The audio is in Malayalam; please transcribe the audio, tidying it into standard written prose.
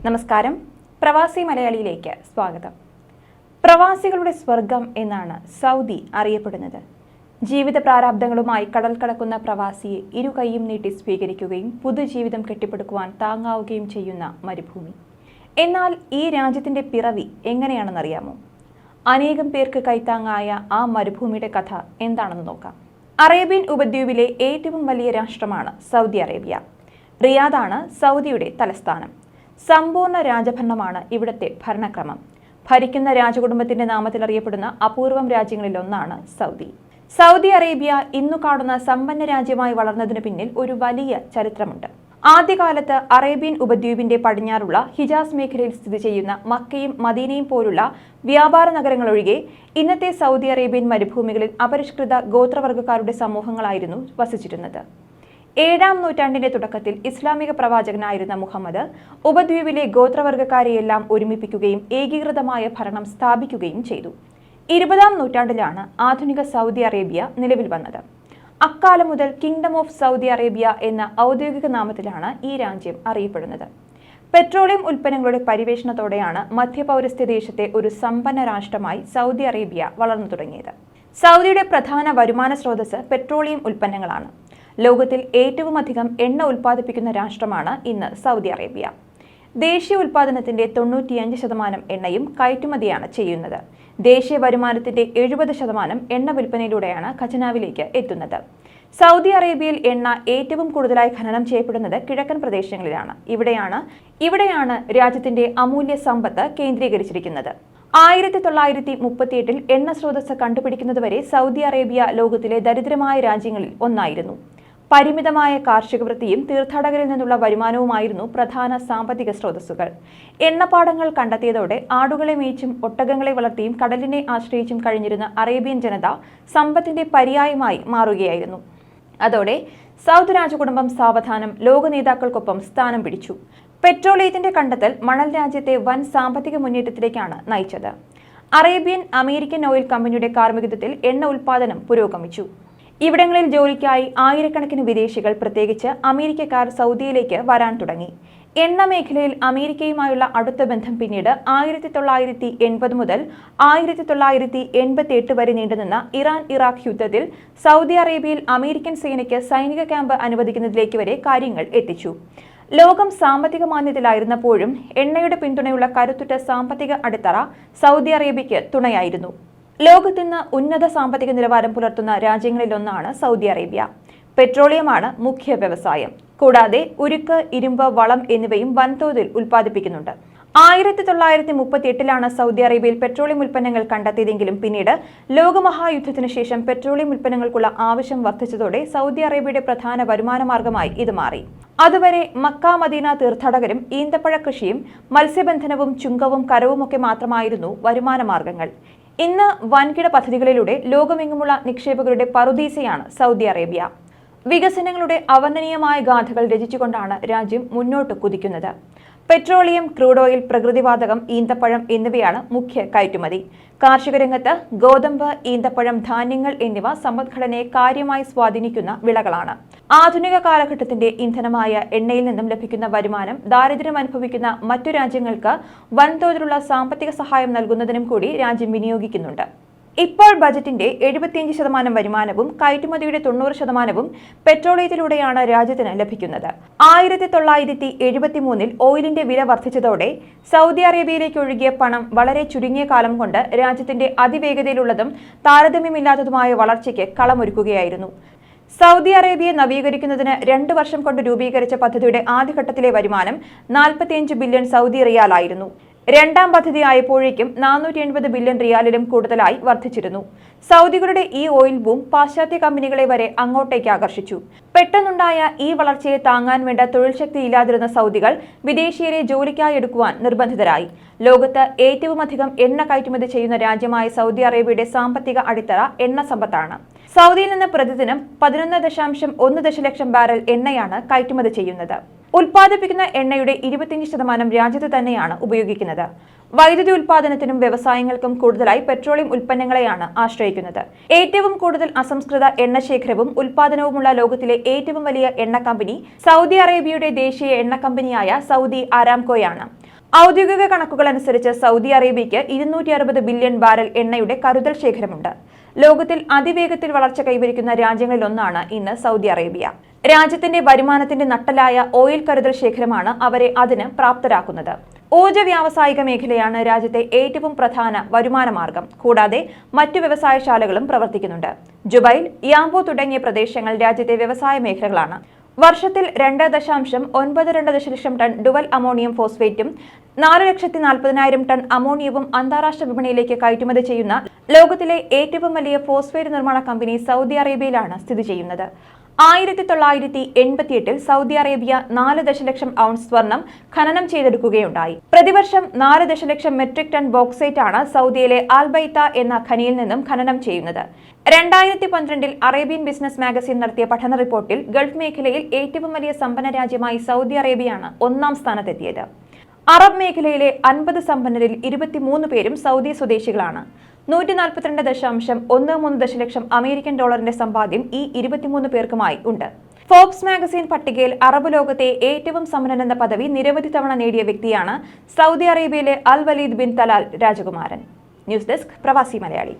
നമസ്കാരം. പ്രവാസി മലയാളിയിലേക്ക് സ്വാഗതം. പ്രവാസികളുടെ സ്വർഗം എന്നാണ് സൗദി അറിയപ്പെടുന്നത്. ജീവിത പ്രാരാബ്ദങ്ങളുമായി കടൽ കടക്കുന്ന പ്രവാസിയെ ഇരുകൈയും നീട്ടി സ്വീകരിക്കുകയും പുതുജീവിതം കെട്ടിപ്പടുക്കുവാൻ താങ്ങാവുകയും ചെയ്യുന്ന മരുഭൂമി. എന്നാൽ ഈ രാജ്യത്തിന്റെ പിറവി എങ്ങനെയാണെന്നറിയാമോ? അനേകം പേർക്ക് കൈത്താങ്ങായ ആ മരുഭൂമിയുടെ കഥ എന്താണെന്ന് നോക്കാം. അറേബ്യൻ ഉപദ്വീപിലെ ഏറ്റവും വലിയ രാഷ്ട്രമാണ് സൗദി അറേബ്യ. റിയാദാണ് സൗദിയുടെ തലസ്ഥാനം. സമ്പൂർണ്ണ രാജഭരണമാണ് ഇവിടുത്തെ ഭരണക്രമം. ഭരിക്കുന്ന രാജകുടുംബത്തിന്റെ നാമത്തിൽ അറിയപ്പെടുന്ന അപൂർവം രാജ്യങ്ങളിലൊന്നാണ് സൗദി. സൗദി അറേബ്യ ഇന്നു കാണുന്ന സമ്പന്ന രാജ്യമായി വളർന്നതിനു പിന്നിൽ ഒരു വലിയ ചരിത്രമുണ്ട്. ആദ്യകാലത്ത് അറേബ്യൻ ഉപദ്വീപിന്റെ പടിഞ്ഞാറുള്ള ഹിജാസ് മേഖലയിൽ സ്ഥിതി ചെയ്യുന്ന മക്കയും മദീനയും പോലുള്ള വ്യാപാര നഗരങ്ങളൊഴികെ ഇന്നത്തെ സൗദി അറേബ്യൻ മരുഭൂമികളിൽ അപരിഷ്കൃത ഗോത്രവർഗ്ഗക്കാരുടെ സമൂഹങ്ങളായിരുന്നു വസിച്ചിരുന്നത്. 7-ാം നൂറ്റാണ്ടിന്റെ തുടക്കത്തിൽ ഇസ്ലാമിക പ്രവാചകനായിരുന്ന മുഹമ്മദ് ഉപദ്വീപിലെ ഗോത്രവർഗ്ഗക്കാരെയെല്ലാം ഒരുമിപ്പിക്കുകയും ഏകീകൃതമായ ഭരണം സ്ഥാപിക്കുകയും ചെയ്തു. 20-ാം നൂറ്റാണ്ടിലാണ് ആധുനിക സൗദി അറേബ്യ നിലവിൽ വന്നത്. അക്കാലം മുതൽ കിങ്ഡം ഓഫ് സൗദി അറേബ്യ എന്ന ഔദ്യോഗിക നാമത്തിലാണ് ഈ രാജ്യം അറിയപ്പെടുന്നത്. പെട്രോളിയം ഉൽപ്പന്നങ്ങളുടെ പരിവേഷണത്തോടെയാണ് മധ്യപൗരസ്ത്യ ദേശത്തെ ഒരു സമ്പന്ന രാഷ്ട്രമായി സൗദി അറേബ്യ വളർന്നു തുടങ്ങിയത്. സൗദിയുടെ പ്രധാന വരുമാന സ്രോതസ് പെട്രോളിയം ഉൽപ്പന്നങ്ങളാണ്. ലോകത്തിൽ ഏറ്റവുമധികം എണ്ണ ഉൽപ്പാദിപ്പിക്കുന്ന രാഷ്ട്രമാണ് ഇന്ന് സൗദി അറേബ്യ. ദേശീയ ഉൽപ്പാദനത്തിന്റെ 95% എണ്ണയും കയറ്റുമതിയാണ് ചെയ്യുന്നത്. ദേശീയ വരുമാനത്തിന്റെ 70% എണ്ണ വിൽപ്പനയിലൂടെയാണ് ഖജനാവിലേക്ക് എത്തുന്നത്. സൗദി അറേബ്യയിൽ എണ്ണ ഏറ്റവും കൂടുതലായി ഖനനം ചെയ്യപ്പെടുന്നത് കിഴക്കൻ പ്രദേശങ്ങളിലാണ്. ഇവിടെയാണ് രാജ്യത്തിന്റെ അമൂല്യ സമ്പത്ത് കേന്ദ്രീകരിച്ചിരിക്കുന്നത്. 1938 എണ്ണ സ്രോതസ് കണ്ടുപിടിക്കുന്നതുവരെ സൗദി അറേബ്യ ലോകത്തിലെ ദരിദ്രമായ രാജ്യങ്ങളിൽ ഒന്നായിരുന്നു. പരിമിതമായ കാർഷിക വൃത്തിയും തീർത്ഥാടകരിൽ നിന്നുള്ള വരുമാനവുമായിരുന്നു പ്രധാന സാമ്പത്തിക സ്രോതസ്സുകൾ. എണ്ണപ്പാടങ്ങൾ കണ്ടെത്തിയതോടെ ആടുകളെ മേയിച്ചും ഒട്ടകങ്ങളെ വളർത്തിയും കടലിനെ ആശ്രയിച്ചും കഴിഞ്ഞിരുന്ന അറേബ്യൻ ജനത സമ്പത്തിന്റെ പര്യായമായി മാറുകയായിരുന്നു. അതോടെ സൗദ് രാജകുടുംബം സാവധാനം ലോക നേതാക്കൾക്കൊപ്പം സ്ഥാനം പിടിച്ചു. പെട്രോളിയത്തിന്റെ കണ്ടെത്തൽ മണൽ രാജ്യത്തെ വൻ സാമ്പത്തിക മുന്നേറ്റത്തിലേക്കാണ് നയിച്ചത്. അറേബ്യൻ അമേരിക്കൻ ഓയിൽ കമ്പനിയുടെ കാർമ്മികത്വത്തിൽ എണ്ണ ഉൽപ്പാദനം പുരോഗമിച്ചു. ഇവിടങ്ങളിൽ ജോലിക്കായി ആയിരക്കണക്കിന് വിദേശികൾ, പ്രത്യേകിച്ച് അമേരിക്കക്കാർ സൗദിയിലേക്ക് വരാൻ തുടങ്ങി. എണ്ണ മേഖലയിൽ അമേരിക്കയുമായുള്ള അടുത്ത ബന്ധം പിന്നീട് 1980 മുതൽ 1988 വരെ നീണ്ടുനിന്ന ഇറാൻ-ഇറാഖ് യുദ്ധത്തിൽ സൗദി അറേബ്യയിൽ അമേരിക്കൻ സേനയ്ക്ക് സൈനിക ക്യാമ്പ് അനുവദിക്കുന്നതിലേക്ക് വരെ കാര്യങ്ങൾ എത്തിച്ചു. ലോകം സാമ്പത്തിക മാന്ദ്യത്തിലായിരുന്നപ്പോഴും എണ്ണയുടെ പിന്തുണയുള്ള കരുത്തുറ്റ സാമ്പത്തിക അടിത്തറ സൗദി അറേബ്യയ്ക്ക് തുണയായിരുന്നു. ലോകത്തിന്ന് ഉന്നത സാമ്പത്തിക നിലവാരം പുലർത്തുന്ന രാജ്യങ്ങളിലൊന്നാണ് സൗദി അറേബ്യ. പെട്രോളിയമാണ് മുഖ്യ വ്യവസായം. കൂടാതെ ഉരുക്ക്, ഇരുമ്പ്, വളം എന്നിവയും വൻതോതിൽ ഉൽപ്പാദിപ്പിക്കുന്നുണ്ട്. 1938 സൗദി അറേബ്യയിൽ പെട്രോളിയം ഉൽപ്പന്നങ്ങൾ കണ്ടെത്തിയതെങ്കിലും പിന്നീട് ലോകമഹായുദ്ധത്തിനു ശേഷം പെട്രോളിയം ഉൽപ്പന്നങ്ങൾക്കുള്ള ആവശ്യം വർദ്ധിച്ചതോടെ സൗദി അറേബ്യയുടെ പ്രധാന വരുമാന മാർഗമായി ഇത് മാറി. അതുവരെ മക്ക, മദീന തീർത്ഥാടകരും ഈന്തപ്പഴ കൃഷിയും മത്സ്യബന്ധനവും ചുങ്കവും കരവുമൊക്കെ മാത്രമായിരുന്നു വരുമാന മാർഗങ്ങൾ. ഇന്ന് വൻകിട പദ്ധതികളിലൂടെ ലോകമെങ്ങുമുള്ള നിക്ഷേപകരുടെ പറുദീസയാണ് സൗദി അറേബ്യ. വികസനങ്ങളുടെ അവർണ്ണനീയമായ ഗാഥകൾ രചിച്ചുകൊണ്ടാണ് രാജ്യം മുന്നോട്ട് കുതിക്കുന്നത്. പെട്രോളിയം, ക്രൂഡ് ഓയിൽ, പ്രകൃതിവാതകം, ഈന്തപ്പഴം എന്നിവയാണ് മുഖ്യ കയറ്റുമതി. കാർഷിക രംഗത്ത് ഗോതമ്പ്, ഈന്തപ്പഴം, ധാന്യങ്ങൾ എന്നിവ സമ്പദ്ഘടനയെ കാര്യമായി സ്വാധീനിക്കുന്ന വിളകളാണ്. ആധുനിക കാലഘട്ടത്തിന്റെ ഇന്ധനമായ എണ്ണയിൽ നിന്നും ലഭിക്കുന്ന വരുമാനം ദാരിദ്ര്യം അനുഭവിക്കുന്ന മറ്റു രാജ്യങ്ങൾക്ക് വൻതോതിലുള്ള സാമ്പത്തിക സഹായം നൽകുന്നതിനും കൂടി രാജ്യം വിനിയോഗിക്കുന്നുണ്ട്. ഇപ്പോൾ ബജറ്റിന്റെ 75% വരുമാനവും കയറ്റുമതിയുടെ 90% പെട്രോളിയത്തിലൂടെയാണ് രാജ്യത്തിന് ലഭിക്കുന്നത്. 1973 ഓയിലിന്റെ വില വർദ്ധിച്ചതോടെ സൗദി അറേബ്യയിലേക്ക് ഒഴുകിയ പണം വളരെ ചുരുങ്ങിയ കാലം കൊണ്ട് രാജ്യത്തിന്റെ അതിവേഗതയിലുള്ളതും താരതമ്യമില്ലാത്തതുമായ വളർച്ചയ്ക്ക് കളമൊരുക്കുകയായിരുന്നു. സൗദി അറേബ്യയെ നവീകരിക്കുന്നതിന് 2 വർഷം കൊണ്ട് രൂപീകരിച്ച പദ്ധതിയുടെ ആദ്യഘട്ടത്തിലെ വരുമാനം 45 ബില്യൺ സൗദി റിയാലായിരുന്നു. രണ്ടാം പദ്ധതി ആയപ്പോഴേക്കും 480 ബില്യൺ റിയാലിലും കൂടുതലായി വർദ്ധിച്ചിരുന്നു. സൗദികളുടെ ഈ ഓയിൽ ബൂം പാശ്ചാത്യ കമ്പനികളെ വരെ അങ്ങോട്ടേക്ക് ആകർഷിച്ചു. പെട്ടെന്നുണ്ടായ ഈ വളർച്ചയെ താങ്ങാൻ വേണ്ട തൊഴിൽ ശക്തി ഇല്ലാതിരുന്ന സൗദികൾ വിദേശീയരെ ജോലിക്കായി എടുക്കുവാൻ നിർബന്ധിതരായി. ലോകത്ത് ഏറ്റവുമധികം എണ്ണ കയറ്റുമതി ചെയ്യുന്ന രാജ്യമായ സൗദി അറേബ്യയുടെ സാമ്പത്തിക അടിത്തറ എണ്ണ സമ്പത്താണ്. സൗദിയിൽ നിന്ന് പ്രതിദിനം 11.1 ദശലക്ഷം ബാരൽ എണ്ണയാണ് കയറ്റുമതി ചെയ്യുന്നത്. ഉൽപ്പാദിപ്പിക്കുന്ന എണ്ണയുടെ 25% രാജ്യത്ത് തന്നെയാണ് ഉപയോഗിക്കുന്നത്. വൈദ്യുതി ഉൽപ്പാദനത്തിനും വ്യവസായങ്ങൾക്കും കൂടുതലായി പെട്രോളിയം ഉൽപ്പന്നങ്ങളെയാണ് ആശ്രയിക്കുന്നത്. ഏറ്റവും കൂടുതൽ അസംസ്കൃത എണ്ണശേഖരവും ഉൽപ്പാദനവുമുള്ള ലോകത്തിലെ ഏറ്റവും വലിയ എണ്ണ കമ്പനി സൗദി അറേബ്യയുടെ ദേശീയ എണ്ണ കമ്പനിയായ സൗദി ആരാംകോയാണ്. ഔദ്യോഗിക കണക്കുകൾ അനുസരിച്ച് സൗദി അറേബ്യയ്ക്ക് 260 ബില്യൺ ബാരൽ എണ്ണയുടെ കരുതൽ ശേഖരമുണ്ട്. ലോകത്തിൽ അതിവേഗത്തിൽ വളർച്ച കൈവരിക്കുന്ന രാജ്യങ്ങളിലൊന്നാണ് ഇന്ന് സൗദി അറേബ്യ. രാജ്യത്തിന്റെ വരുമാനത്തിന്റെ നട്ടലായ ഓയിൽ കരുതൽ ശേഖരമാണ് അവരെ അതിന് പ്രാപ്തരാക്കുന്നത്. ഊർജ്ജ വ്യാവസായിക മേഖലയാണ് രാജ്യത്തെ ഏറ്റവും പ്രധാന വരുമാന മാർഗം. കൂടാതെ മറ്റു വ്യവസായശാലകളും പ്രവർത്തിക്കുന്നുണ്ട്. ജുബൈൽ, യാംബോ തുടങ്ങിയ പ്രദേശങ്ങൾ രാജ്യത്തെ വ്യവസായ മേഖലകളാണ്. വർഷത്തിൽ 2.92 ദശലക്ഷം ടൺ ഡുവൽ അമോണിയം ഫോസ്ഫേറ്റും 4,40,000 ടൺ അമോണിയവും അന്താരാഷ്ട്ര വിപണിയിലേക്ക് കയറ്റുമതി ചെയ്യുന്ന ലോകത്തിലെ ഏറ്റവും വലിയ ഫോസ്ഫേറ്റ് നിർമ്മാണ കമ്പനി സൗദി അറേബ്യയിലാണ് സ്ഥിതി ചെയ്യുന്നത്. 1988 സൗദി അറേബ്യ 4 ദശലക്ഷം ഔൺസ് സ്വർണം ഖനനം ചെയ്തെടുക്കുകയുണ്ടായി. പ്രതിവർഷം 4 ദശലക്ഷം മെട്രിക് ടൺ ബോക്സൈറ്റ് ആണ് സൗദിയിലെ ആൽബൈത്ത എന്ന ഖനിയിൽ നിന്നും ഖനനം ചെയ്യുന്നത്. 2012 അറേബ്യൻ ബിസിനസ് മാഗസിൻ നടത്തിയ പഠന റിപ്പോർട്ടിൽ ഗൾഫ് മേഖലയിൽ ഏറ്റവും വലിയ സമ്പന്ന രാജ്യമായി സൗദി അറേബ്യയാണ് 1ാം സ്ഥാനത്തെത്തിയത്. അറബ് മേഖലയിലെ 50 സമ്പന്നരിൽ 23 പേരും സൗദി സ്വദേശികളാണ്. 142.13 ദശലക്ഷം അമേരിക്കൻ ഡോളറിന്റെ സമ്പാദ്യം ഈ 23 പേർക്കുമായി ഉണ്ട്. ഫോബ്സ് മാഗസിൻ പട്ടികയിൽ അറബ് ലോകത്തെ ഏറ്റവും സമ്പന്നനെന്ന പദവി നിരവധി തവണ നേടിയ വ്യക്തിയാണ് സൗദി അറേബ്യയിലെ അൽ വലീദ് ബിൻ തലാൽ രാജകുമാരൻ. ന്യൂസ് ഡെസ്ക് പ്രവാസി മലയാളി.